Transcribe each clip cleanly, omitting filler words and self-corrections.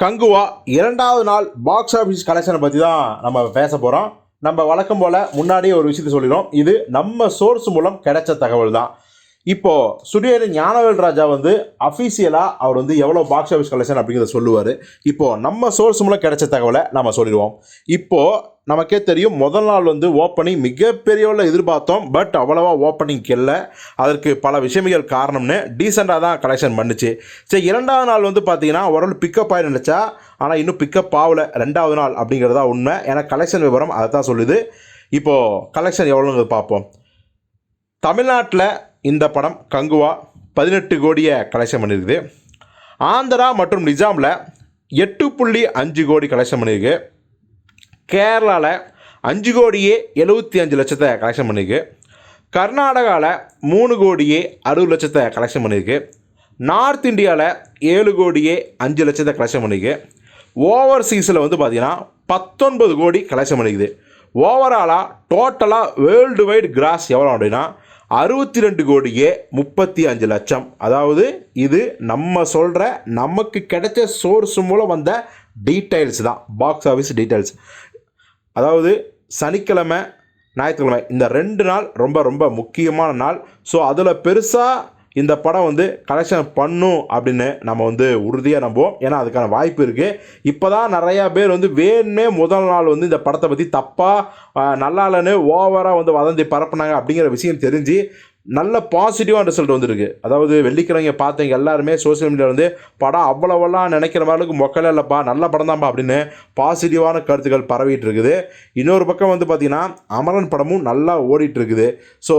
கங்குவா இரண்டாவது நாள் box office கலெக்ஷனை பற்றி தான் நம்ம பேச போகிறோம். நம்ம வழக்கம் போல் முன்னாடியே ஒரு விஷயத்தை சொல்லிடுறோம். இது நம்ம சோர்ஸ் மூலம் கிடைச்ச தகவல் தான். இப்போது ஸ்டுடியோவில் ஞானவேல் ராஜா அஃபீஷியலாக அவர் எவ்வளோ பாக்ஸ் ஆஃபீஸ் கலெக்ஷன் அப்படிங்கிறத சொல்லுவார். இப்போது நம்ம சோர்ஸ் மூலம் கிடைச்ச தகவலை நம்ம சொல்லிடுவோம். இப்போது நமக்கே தெரியும், முதல் நாள் ஓப்பனிங் மிகப்பெரியவள எதிர்பார்த்தோம். பட் அவ்வளோவா ஓப்பனிங் இல்லை. அதற்கு பல விஷயங்கள் காரணம்னு டீசெண்டாக தான் கலெக்ஷன் பண்ணுச்சு. சரி, இரண்டாவது நாள் பார்த்தீங்கன்னா ஓரளவு பிக்கப் ஆகி நினச்சா, ஆனால் இன்னும் பிக்கப் ஆகலை ரெண்டாவது நாள் அப்படிங்கிறதா உண்மை. ஏன்னா கலெக்ஷன் விவரம் அதை தான் சொல்லுது. இப்போது கலெக்ஷன் எவ்வளோங்கிறது பார்ப்போம். தமிழ்நாட்டில் இந்த படம் கங்குவா 18 கோடியை கலெக்ஷன் பண்ணியிருக்குது. ஆந்திரா மற்றும் நிஜாமில் 8.5 கோடி கலெக்ஷன் பண்ணியிருக்கு. கேரளாவில் 5 கோடியே 75 லட்சத்தை கலெக்ஷன் பண்ணியிருக்கு. கர்நாடகாவில் 3 கோடியே 60 லட்சத்தை கலெக்ஷன் பண்ணியிருக்கு. நார்த் இந்தியாவில் 7 கோடியே 5 லட்சத்தை கலெக்ஷன் பண்ணியிருக்கு. ஓவர்சீஸில் பார்த்தீங்கன்னா 19 கோடி கலெக்ஷன் பண்ணிக்குது. ஓவராலாக டோட்டலாக வேர்ல்டு வைடு கிராஸ் எவ்வளோ அப்படின்னா 62 கோடியே 35 லட்சம். அதாவது இது நம்ம சொல்கிற நமக்கு கிடைச்ச சோர்ஸ் மூலம் வந்த டீட்டெயில்ஸ் தான், பாக்ஸ் ஆஃபீஸ் டீட்டெயில்ஸ். அதாவது சனிக்கிழமை ஞாயிற்றுக்கிழமை இந்த 2 நாள் ரொம்ப ரொம்ப முக்கியமான நாள். ஸோ அதில் பெருசாக இந்த படம் கலெக்ஷன் பண்ணும் அப்படின்னு நம்ம உறுதியாக நம்புவோம். ஏன்னா அதுக்கான வாய்ப்பு இருக்குது. இப்போ தான் நிறையா பேர் வேணுமே முதல் நாள் இந்த படத்தை பற்றி தப்பாக நல்லா இல்லைன்னு ஓவராக வதந்தி பரப்புனாங்க அப்படிங்கிற விஷயம் தெரிஞ்சு நல்ல பாசிட்டிவான ரிசல்ட் வந்துருக்கு. அதாவது வெள்ளிக்கிழமை பார்த்தவங்க எல்லாருமே சோசியல் மீடியாவில் படம் அவ்வளோவெல்லாம் நினைக்கிற மாதிரிக்கு மொக்கலே இல்லைப்பா, நல்ல படம் தான்ப்பா அப்படின்னு பாசிட்டிவான கருத்துக்கள் பரவிட்டு இருக்குது. இன்னொரு பக்கம் பார்த்திங்கன்னா அமரன் படமும் நல்லா ஓடிட்டுருக்குது. ஸோ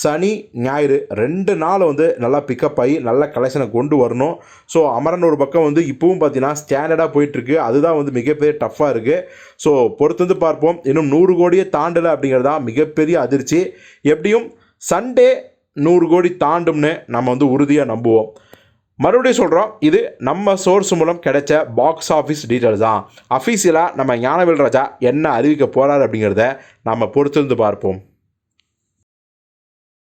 சனி ஞாயிறு 2 நாள் நல்லா பிக்கப் ஆகி நல்ல கலெக்ஷனை கொண்டு வரணும். ஸோ அமரன் ஒரு பக்கம் இப்போவும் பார்த்தீங்கன்னா ஸ்டாண்டர்டாக போயிட்டுருக்கு. அதுதான் மிகப்பெரிய டஃப்பாக இருக்குது. ஸோ பொறுத்து பார்ப்போம். இன்னும் 100 கோடியே தாண்டலை அப்படிங்கிறதா மிகப்பெரிய அதிர்ச்சி. எப்படியும் சண்டே 100 கோடி தாண்டும்னு நம்ம உறுதியாக நம்புவோம். மறுபடியும் சொல்கிறோம், இது நம்ம சோர்ஸ் மூலம் கிடைச்ச பாக்ஸ் ஆஃபீஸ் டீட்டெயில்ஸ் தான். அஃபீஷியலாக நம்ம ஞானவேல் ராஜா என்ன அறிவிக்க போகிறார் அப்படிங்கிறத நம்ம பொறுத்திருந்து பார்ப்போம்.